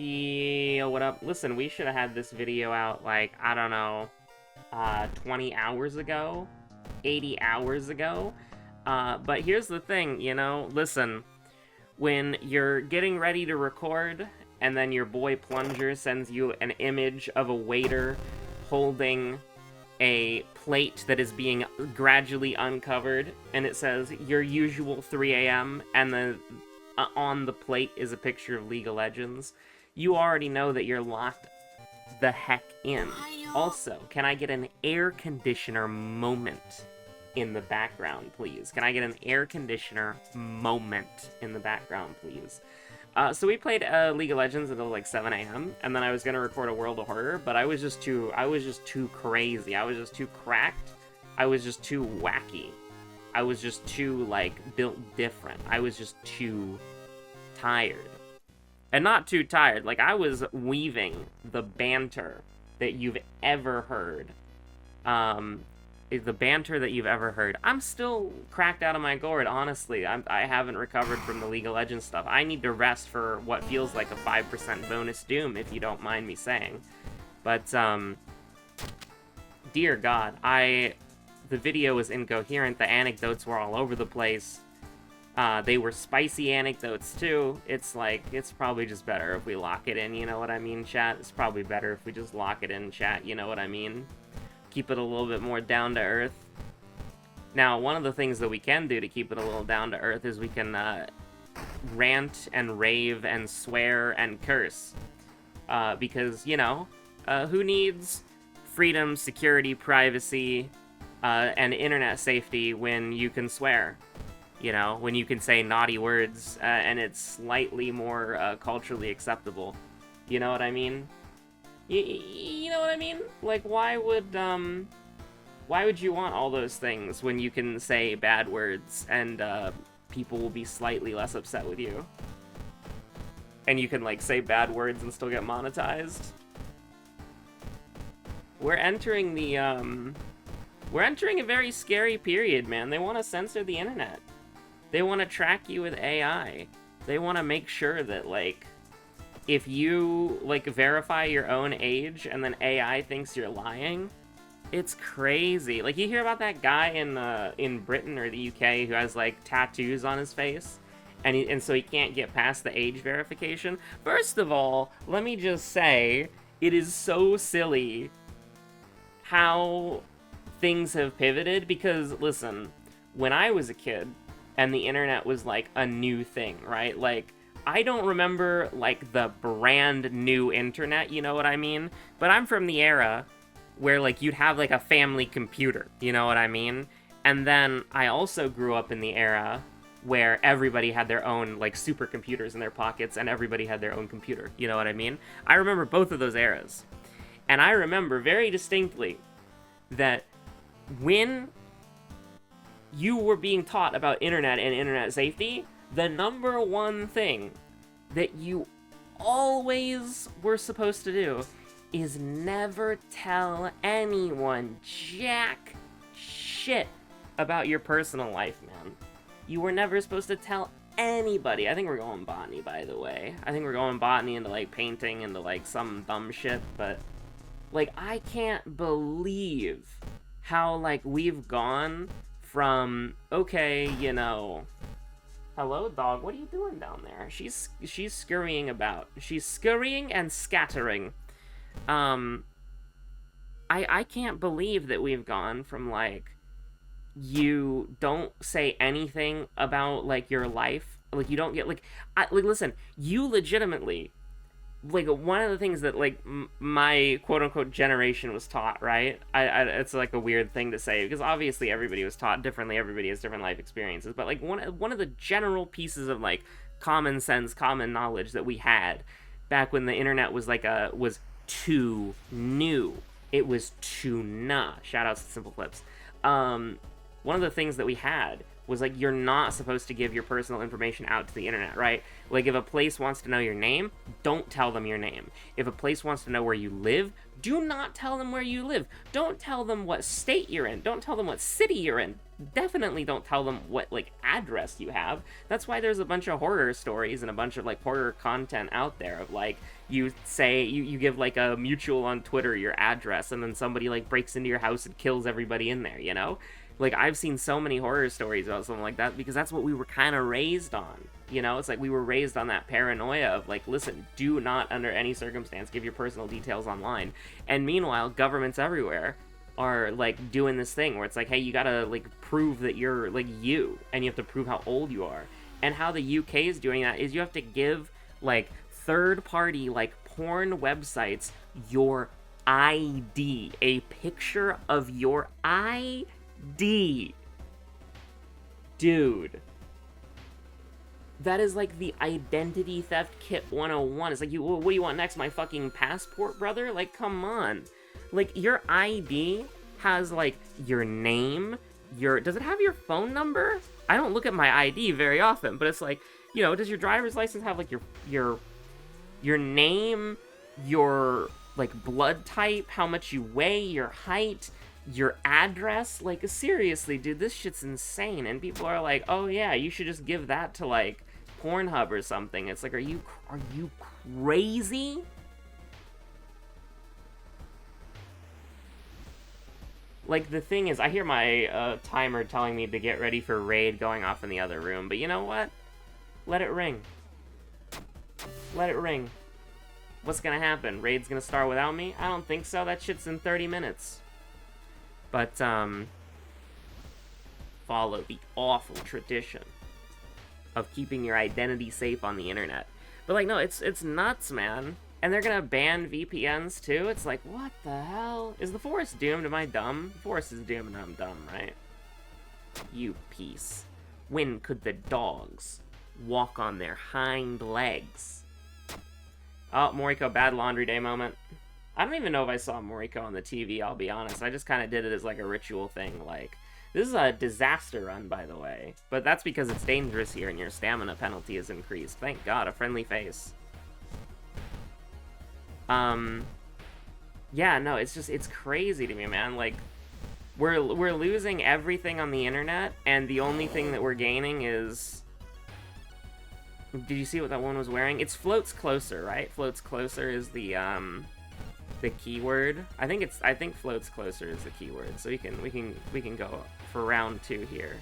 Yo, what up? Listen, we should have had this video out, like, I don't know, 20 hours ago? 80 hours ago? But here's the thing, you know, listen, when you're getting ready to record, and then your boy Plunger sends you an image of a waiter holding a plate that is being gradually uncovered, and it says, your usual 3 a.m., and then on the plate is a picture of League of Legends, you already know that you're locked the heck in. Also, can I get an air conditioner moment in the background, please? Can I get an air conditioner moment in the background, please? So we played League of Legends until like 7 a.m. and then I was gonna record a World of Horror, but I was just too crazy. I was just too cracked. I was just too wacky. I was just too, like, built different. I was just too tired. And not too tired, like, I was weaving the banter that you've ever heard. The banter that you've ever heard. I'm still cracked out of my gourd, honestly. I haven't recovered from the League of Legends stuff. I need to rest for what feels like a 5% bonus doom, if you don't mind me saying. But, dear God, the video was incoherent, the anecdotes were all over the place. They were spicy anecdotes, too. It's like, it's probably just better if we lock it in, you know what I mean, chat? It's probably better if we just lock it in, chat, you know what I mean? Keep it a little bit more down to earth. Now, one of the things that we can do to keep it a little down to earth is we can rant and rave and swear and curse. Because, you know, who needs freedom, security, privacy, and internet safety when you can swear? You know, when you can say naughty words, and it's slightly more culturally acceptable. You know what I mean? You know what I mean? Like, why would you want all those things when you can say bad words and people will be slightly less upset with you? And you can, like, say bad words and still get monetized? We're entering a very scary period, man. They want to censor the internet. They want to track you with AI. They want to make sure that, like, if you, like, verify your own age and then AI thinks you're lying, it's crazy. Like, you hear about that guy in Britain or the UK who has, like, tattoos on his face, and so he can't get past the age verification? First of all, let me just say, it is so silly how things have pivoted, because, listen, when I was a kid, and the internet was, like, a new thing, right? Like, I don't remember, like, the brand new internet, you know what I mean? But I'm from the era where, like, you'd have, like, a family computer, you know what I mean? And then I also grew up in the era where everybody had their own, like, supercomputers in their pockets, and everybody had their own computer, you know what I mean? I remember both of those eras. And I remember very distinctly that when you were being taught about internet and internet safety, the number one thing that you always were supposed to do is never tell anyone jack shit about your personal life, man. You were never supposed to tell anybody. I think we're going botany, by the way. I think we're going botany into, like, painting, into, like, some dumb shit, but, like, I can't believe how, like, we've gone from, okay, you know, hello, dog, what are you doing down there? She's scurrying about. She's scurrying and scattering. I can't believe that we've gone from, like, you don't say anything about, like, your life. Like, you don't get, like, listen, you legitimately, like, one of the things that, like, my quote-unquote generation was taught, right? It's, like, a weird thing to say, because obviously everybody was taught differently, everybody has different life experiences, but, like, one of the general pieces of, like, common sense, common knowledge that we had back when the internet was, like, was too new. It was too nah. Shoutouts to Simple Flips. One of the things that we had was, like, you're not supposed to give your personal information out to the internet, right? Like, if a place wants to know your name, don't tell them your name. If a place wants to know where you live, Do not tell them where you live. Don't tell them what state you're in. Don't tell them what city you're in. Definitely don't tell them what, like, address you have. That's why there's a bunch of horror stories and a bunch of, like, horror content out there of, like, you say, you give, like, a mutual on Twitter your address, and then somebody, like, breaks into your house and kills everybody in there, you know? Like, I've seen so many horror stories about something like that because that's what we were kind of raised on. You know, it's like we were raised on that paranoia of, like, listen, do not under any circumstance give your personal details online. And meanwhile, governments everywhere are, like, doing this thing where it's like, hey, you gotta, like, prove that you're, like, you, and you have to prove how old you are. And how the UK is doing that is you have to give, like, third-party, like, porn websites your ID, a picture of your ID. Dude. That is like the identity theft kit 101. It's like, what do you want next? My fucking passport, brother? Like, come on. Like, your ID has, like, your name, does it have your phone number? I don't look at my ID very often, but it's like, you know, does your driver's license have, like, your name, your, like, blood type, how much you weigh, your height, your address? Like, seriously, dude, this shit's insane. And people are like, oh yeah, you should just give that to, like, Pornhub or something. It's like, are you crazy? Like, the thing is, I hear my timer telling me to get ready for raid going off in the other room, but you know what? Let it ring. Let it ring. What's gonna happen? Raid's gonna start without me? I don't think so. That shit's in 30 minutes. But, follow the awful tradition of keeping your identity safe on the internet. But, like, no, it's nuts, man. And they're gonna ban VPNs, too? It's like, what the hell? Is the forest doomed? Am I dumb? The forest is doomed and I'm dumb, right? You piece. When could the dogs walk on their hind legs? Oh, Moriko, bad laundry day moment. I don't even know if I saw Moriko on the TV, I'll be honest. I just kind of did it as, like, a ritual thing, like... This is a disaster run, by the way. But that's because it's dangerous here and your stamina penalty is increased. Thank God, a friendly face. Yeah, no, it's crazy to me, man. Like, we're losing everything on the internet, and the only thing that we're gaining is... Did you see what that one was wearing? It's floats closer, right? Floats closer is the keyword. I think floats closer is the keyword. So we can go for round 2 here.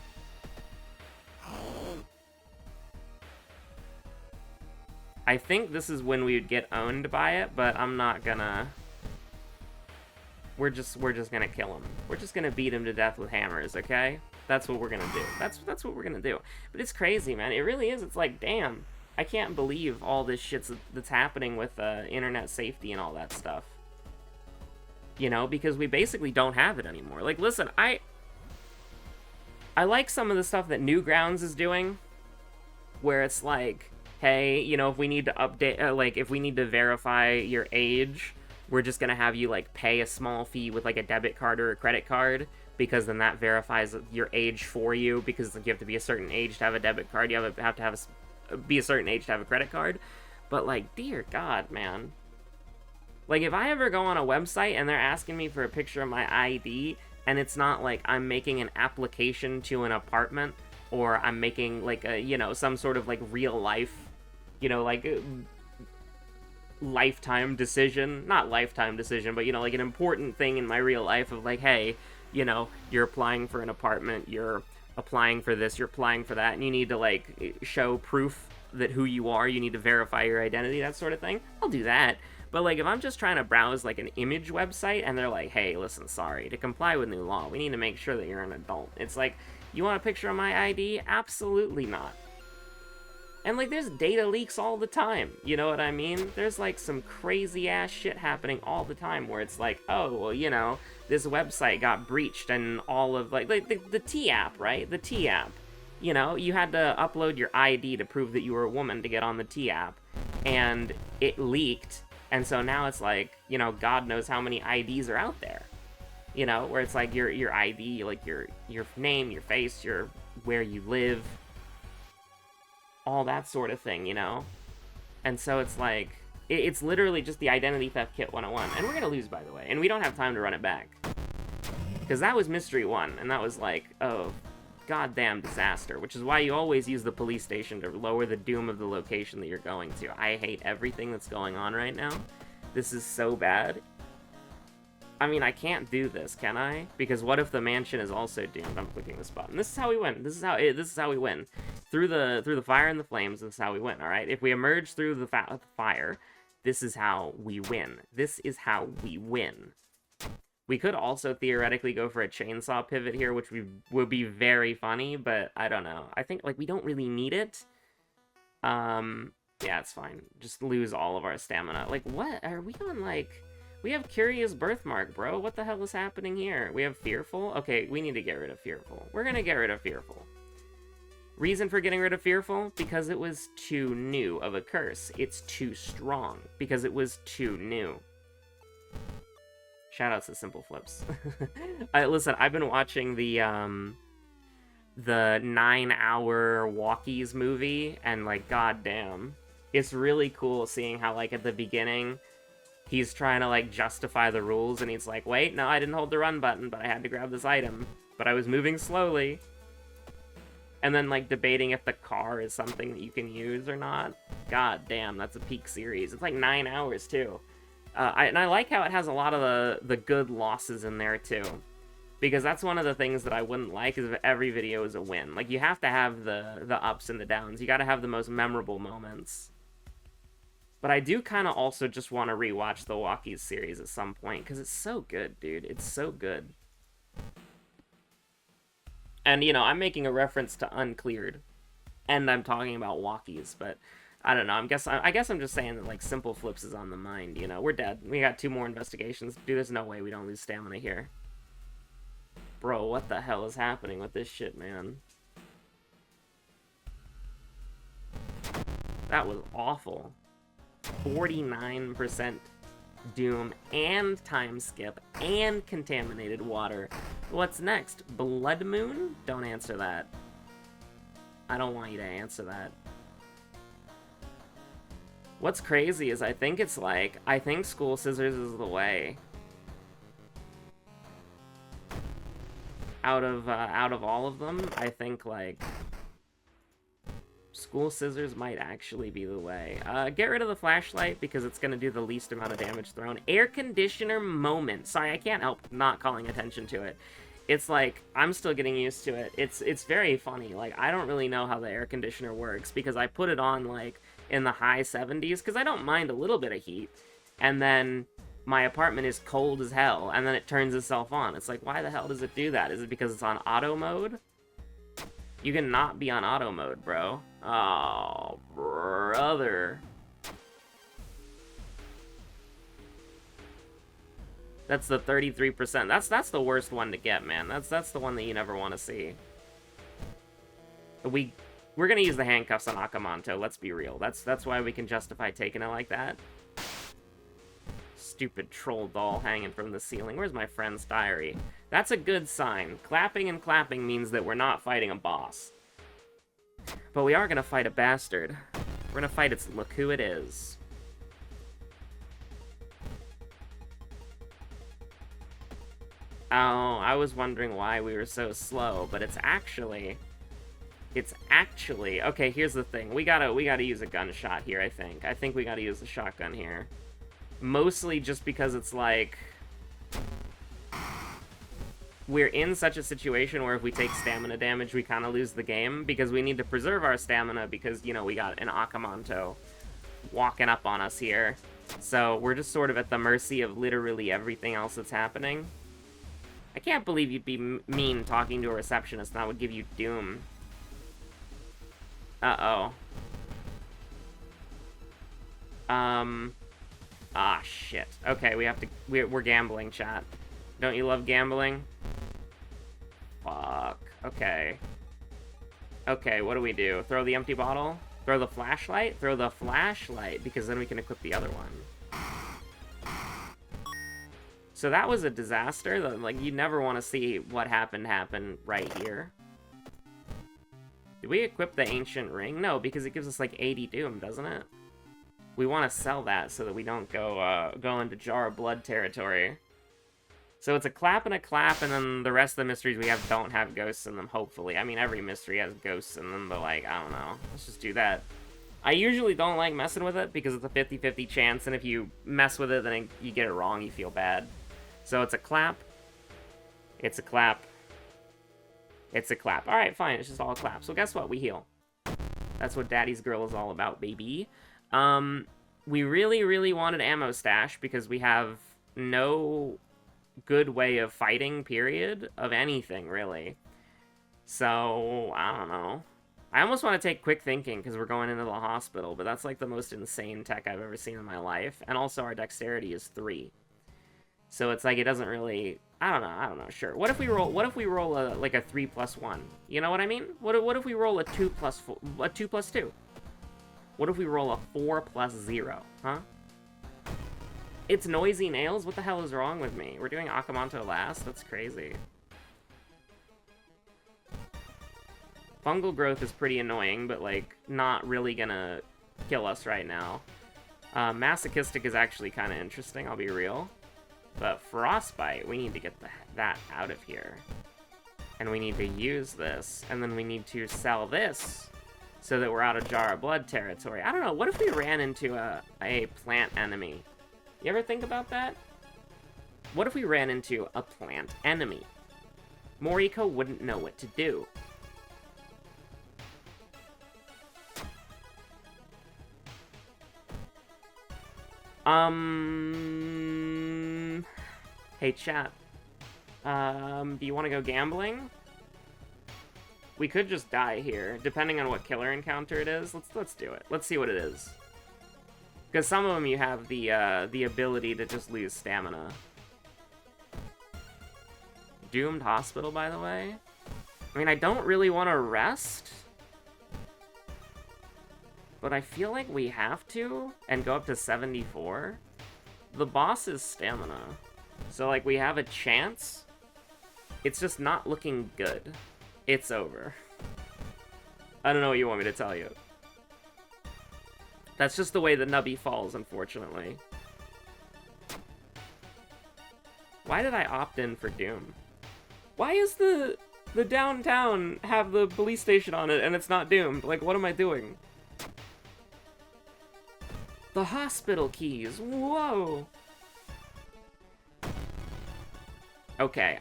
I think this is when we would get owned by it, but I'm not gonna. We're just gonna kill him. We're just gonna beat him to death with hammers, okay? That's what we're gonna do. That's what we're gonna do. But it's crazy, man. It really is. It's like, damn, I can't believe all this shit that's happening with internet safety and all that stuff. You know, because we basically don't have it anymore. Like, listen, I like some of the stuff that Newgrounds is doing, where it's like, hey, you know, if we need to update, like, if we need to verify your age, we're just gonna have you, like, pay a small fee with, like, a debit card or a credit card, because then that verifies your age for you, because you have to be a certain age to have a debit card, you have to be a certain age to have a credit card. But, like, dear God, man. Like, if I ever go on a website and they're asking me for a picture of my ID, and it's not like I'm making an application to an apartment, or I'm making, like, a, you know, some sort of, like, real life, you know, like, lifetime decision. Not lifetime decision, but, you know, like, an important thing in my real life of, like, hey, you know, you're applying for an apartment, you're applying for this, you're applying for that, and you need to, like, show proof that who you are, you need to verify your identity, that sort of thing. I'll do that. But, like, if I'm just trying to browse, like, an image website, and they're like, hey, listen, sorry, to comply with new law, we need to make sure that you're an adult. It's like, you want a picture of my ID? Absolutely not. And, like, there's data leaks all the time, you know what I mean? There's, like, some crazy-ass shit happening all the time where it's like, oh, well, you know, this website got breached and all of, like the T-app, right? The T-app. You know, you had to upload your ID to prove that you were a woman to get on the T-app, and it leaked. And so now it's like, you know, God knows how many IDs are out there. You know, where it's like your ID, like your name, your face, your where you live, all that sort of thing, you know? And so it's like, It's literally just the Identity Theft Kit 101. And we're gonna lose, by the way. And we don't have time to run it back. Because that was Mystery 1, and that was like, oh, goddamn disaster. Which is why you always use the police station to lower the doom of the location that you're going to. I hate everything that's going on right now. This is so bad. I mean, I can't do this, can I? Because what if the mansion is also doomed? I'm clicking this button. This is how we win. This is how we win. Through the fire and the flames, this is how we win, alright? If we emerge through the fire, this is how we win. This is how we win. We could also theoretically go for a chainsaw pivot here, which would be very funny, but I don't know. I think, like, we don't really need it. Yeah, it's fine. Just lose all of our stamina. Like, what? Are we on, like... We have Curious Birthmark, bro. What the hell is happening here? We have Fearful? Okay, we need to get rid of Fearful. We're gonna get rid of Fearful. Reason for getting rid of Fearful? Because it was too new of a curse. It's too strong. Because it was too new. Shoutouts to Simple Flips. Listen, I've been watching the 9-hour Walkies movie, and, like, goddamn. It's really cool seeing how, like, at the beginning... He's trying to, like, justify the rules, and he's like, wait, no, I didn't hold the run button, but I had to grab this item. But I was moving slowly. And then, like, debating if the car is something that you can use or not. God damn, that's a peak series. It's like 9 hours, too. And I like how it has a lot of the good losses in there, too. Because that's one of the things that I wouldn't like, is if every video is a win. Like, you have to have the ups and the downs. You gotta have the most memorable moments. But I do kind of also just want to rewatch the Walkies series at some point, because it's so good, dude. It's so good. And, you know, I'm making a reference to Uncleared, and I'm talking about Walkies, but I don't know. I guess I'm just saying that, like, Simple Flips is on the mind, you know? We're dead. We got 2 more investigations. Dude, there's no way we don't lose stamina here. Bro, what the hell is happening with this shit, man? That was awful. 49% doom and time skip and contaminated water. What's next? Blood Moon? Don't answer that. I don't want you to answer that. What's crazy is I think School Scissors is the way. Out of all of them, I think, like, School Scissors might actually be the way. Get rid of the flashlight because it's going to do the least amount of damage thrown. Air conditioner moment. Sorry, I can't help not calling attention to it. It's like, I'm still getting used to it. It's very funny. Like, I don't really know how the air conditioner works because I put it on, like, in the high 70s because I don't mind a little bit of heat. And then my apartment is cold as hell, and then it turns itself on. It's like, why the hell does it do that? Is it because it's on auto mode? You can not be on auto mode, bro. Oh, brother. That's the 33%. That's the worst one to get, man. That's the one that you never want to see. We're gonna use the handcuffs on Akamanto, let's be real. That's why we can justify taking it like that. Stupid troll doll hanging from the ceiling. Where's my friend's diary? That's a good sign. Clapping and clapping means that we're not fighting a boss. But we are gonna fight a bastard. We're gonna fight its look who it is. Oh, I was wondering why we were so slow, but it's actually... Okay, here's the thing. We gotta use a gunshot here, I think. I think we gotta use the shotgun here. Mostly just because it's like... We're in such a situation where if we take stamina damage, we kind of lose the game, because we need to preserve our stamina because, you know, we got an Akamanto walking up on us here. So we're just sort of at the mercy of literally everything else that's happening. I can't believe you'd be mean talking to a receptionist and that would give you doom. Uh-oh. Ah, shit. Okay, we're gambling, chat. Don't you love gambling? Fuck. Okay. Okay, what do we do? Throw the empty bottle? Throw the flashlight? Throw the flashlight, because then we can equip the other one. So that was a disaster. Like, you never want to see what happened happen right here. Did we equip the ancient ring? No, because it gives us like 80 doom, doesn't it? We want to sell that so that we don't go into Jar of Blood territory. So it's a clap, and then the rest of the mysteries we have don't have ghosts in them, hopefully. I mean, every mystery has ghosts in them, but, like, I don't know. Let's just do that. I usually don't like messing with it because it's a 50-50 chance, and if you mess with it, then you get it wrong, you feel bad. So it's a clap. It's a clap. It's a clap. Alright, fine, it's just all a clap. So guess what? We heal. That's what Daddy's Girl is all about, baby. We really, really wanted ammo stash because we have no good way of fighting, period, of anything, really. So, I don't know. I almost want to take quick thinking because we're going into the hospital, but that's like the most insane tech I've ever seen in my life. And also our dexterity is 3. So it's like it doesn't really... I don't know, sure. What if we roll like a 3 plus 1? You know what I mean? What if we roll a 2 plus 4, a 2 plus 2? What if we roll a 4 plus 0, huh? It's noisy nails? What the hell is wrong with me? We're doing Akamanto last? That's crazy. Fungal growth is pretty annoying, but, like, not really gonna kill us right now. Masochistic is actually kind of interesting, I'll be real. But Frostbite, we need to get that out of here. And we need to use this, and then we need to sell this so that we're out of Jar of Blood territory. I don't know, what if we ran into a plant enemy? You ever think about that? What if we ran into a plant enemy? Moriko wouldn't know what to do. Hey, chat. Do you want to go gambling? We could just die here, depending on what killer encounter it is. Let's do it. Let's see what it is. Because some of them you have the ability to just lose stamina. Doomed Hospital, by the way. I mean, I don't really want to rest, but I feel like we have to, and go up to 74. The boss is stamina. So, like, we have a chance. It's just not looking good. It's over. I don't know what you want me to tell you. That's just the way the nubby falls, unfortunately. Why did I opt in for Doom? Why is the downtown have the police station on it and it's not doomed? Like, what am I doing? The hospital keys. Whoa. Okay,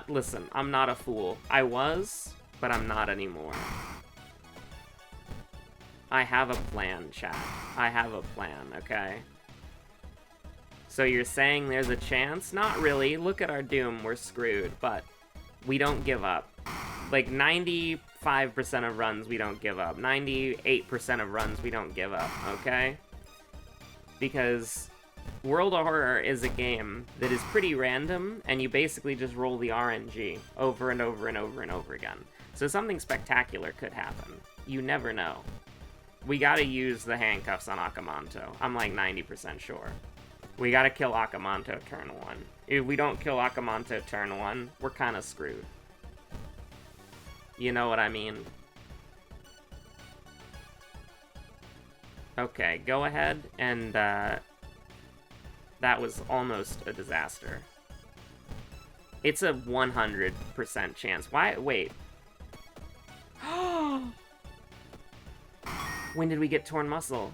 listen, I'm not a fool. I was, but I'm not anymore. I have a plan, chat. I have a plan, okay? So you're saying there's a chance? Not really. Look at our Doom. We're screwed, but we don't give up. Like, 95% of runs, we don't give up. 98% of runs, we don't give up, okay? Because World of Horror is a game that is pretty random, and you basically just roll the RNG over and over and over and over again. So something spectacular could happen. You never know. We gotta use the handcuffs on Akamanto. I'm like 90% sure. We gotta kill Akamanto turn 1. If we don't kill Akamanto turn 1, we're kinda screwed. You know what I mean? Okay, go ahead, and that was almost a disaster. It's a 100% chance. Why? Wait. When did we get torn muscle?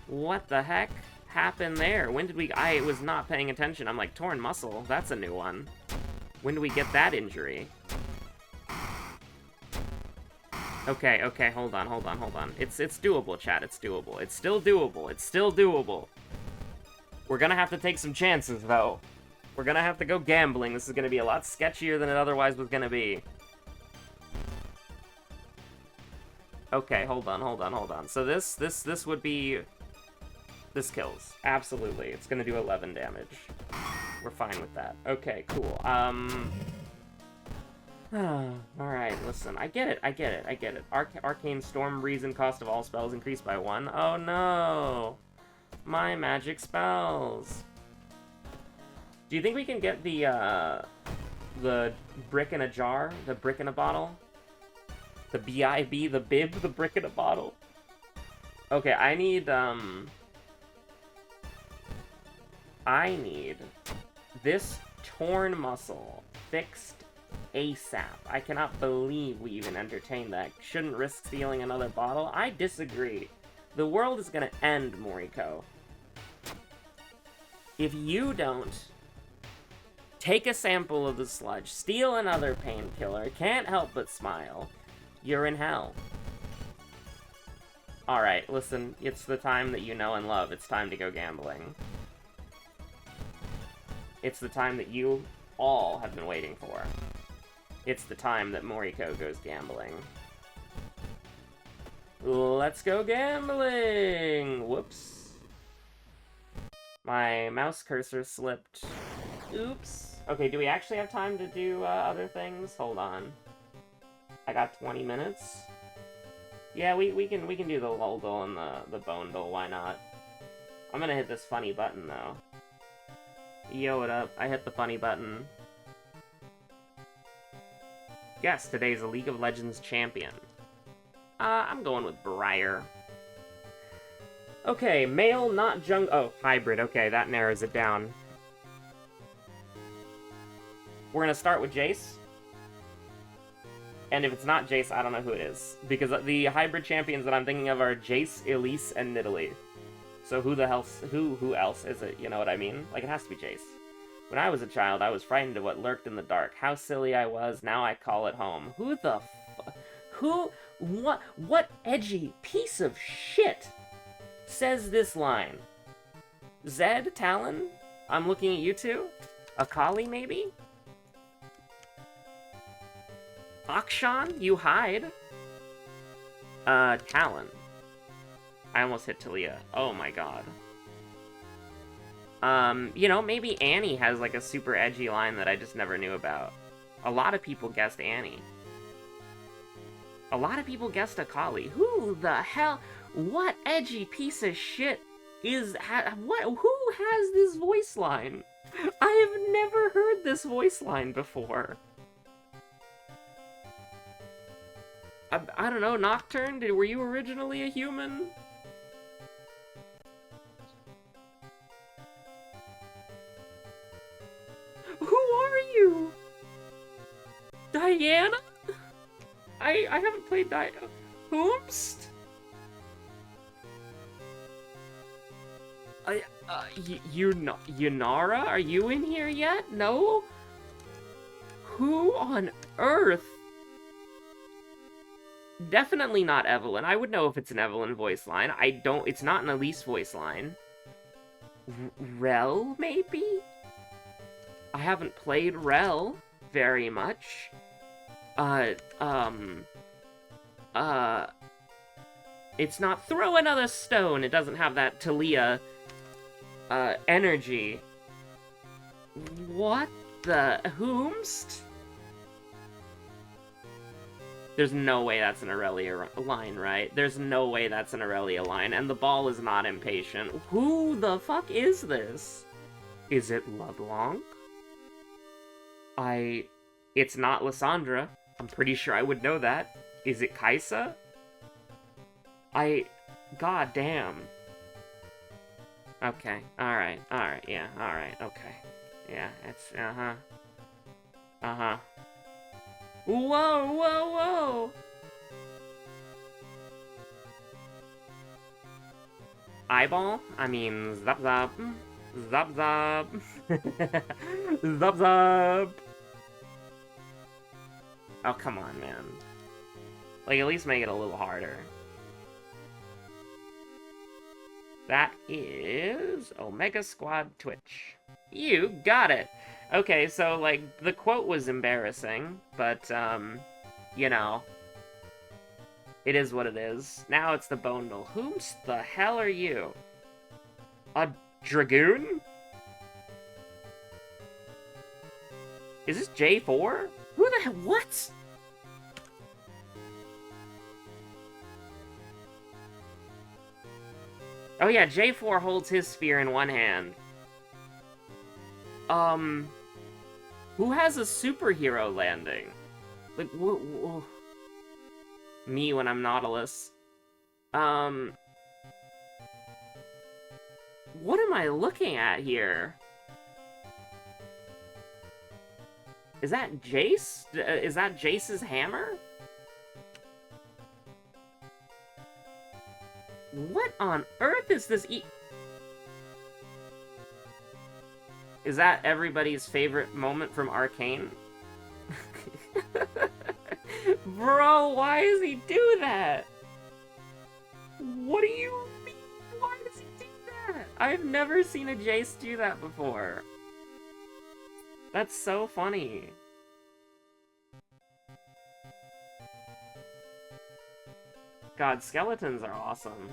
What the heck happened there? When did we... I was not paying attention. I'm like, torn muscle? That's a new one. When did we get that injury? Okay, hold on. It's doable, chat. It's doable. It's still doable. It's still doable. We're gonna have to take some chances, though. We're gonna have to go gambling. This is gonna be a lot sketchier than it otherwise was gonna be. Okay, hold on. So this would be... This kills. Absolutely. It's gonna do 11 damage. We're fine with that. Okay, cool. Alright, listen. I get it. Arcane Storm reason cost of all spells increased by 1. Oh no! My magic spells! Do you think we can get the brick in a jar? The brick in a bottle? The B.I.B., the bib, the brick in a bottle. Okay, I need this torn muscle fixed ASAP. I cannot believe we even entertained that. Shouldn't risk stealing another bottle. I disagree. The world is gonna end, Moriko. If you don't take a sample of the sludge, steal another painkiller, can't help but smile, you're in hell. Alright, listen, it's the time that you know and love. It's time to go gambling. It's the time that you all have been waiting for. It's the time that Moriko goes gambling. Let's go gambling! Whoops. My mouse cursor slipped. Oops. Okay, do we actually have time to do other things? Hold on. I got 20 minutes. Yeah, we can do the Luldle and the Bonedle, why not? I'm gonna hit this funny button, though. Yo, what up? I hit the funny button. Guess today's a League of Legends champion. I'm going with Briar. Okay, male, not oh, hybrid. Okay, that narrows it down. We're gonna start with Jace. And if it's not Jace, I don't know who it is. Because the hybrid champions that I'm thinking of are Jace, Elise, and Nidalee. So who else is it? You know what I mean? Like, it has to be Jace. When I was a child, I was frightened of what lurked in the dark. How silly I was, now I call it home. Who the what edgy piece of shit says this line? Zed, Talon? I'm looking at you two? Akali, maybe? Akshan, you hide? Talon. I almost hit Talia. Oh my god. You know, maybe Annie has like a super edgy line that I just never knew about. A lot of people guessed Annie. A lot of people guessed Akali. Who the hell? What edgy piece of shit is... who has this voice line? I have never heard this voice line before. I don't know, Nocturne? Were you originally a human? Who are you? Diana? I haven't played Diana. Whomst? Yunara? Are you in here yet? No? Who on earth? Definitely not Evelyn. I would know if it's an Evelyn voice line. It's not an Elise voice line. Rel, maybe? I haven't played Rel very much. It's not throw another stone. It doesn't have that Talia, energy. What the whomst? There's no way that's an Aurelia line, right? There's no way that's an Aurelia line, and the ball is not impatient. Who the fuck is this? Is it LeBlanc? It's not Lysandra. I'm pretty sure I would know that. Is it Kaisa? God damn. Okay, alright, yeah, alright, okay. Yeah, it's, Whoa, whoa, whoa! Eyeball? I mean, zap zap. Zap zap. Zap zap. Oh, come on, man. Like, at least make it a little harder. That is Omega Squad Twitch. You got it! Okay, so, like, the quote was embarrassing, but, you know, it is what it is. Now it's the Bonedle. Whom's the hell are you? A Dragoon? Is this J4? Who the hell? What? Oh yeah, J4 holds his spear in one hand. Who has a superhero landing? Like, Me when I'm Nautilus. Um... What am I looking at here? Is that Jace? Is that Jace's hammer? What on earth is this Is that everybody's favorite moment from Arcane? Bro, why does he do that? What do you mean? Why does he do that? I've never seen a Jace do that before. That's so funny. God, skeletons are awesome.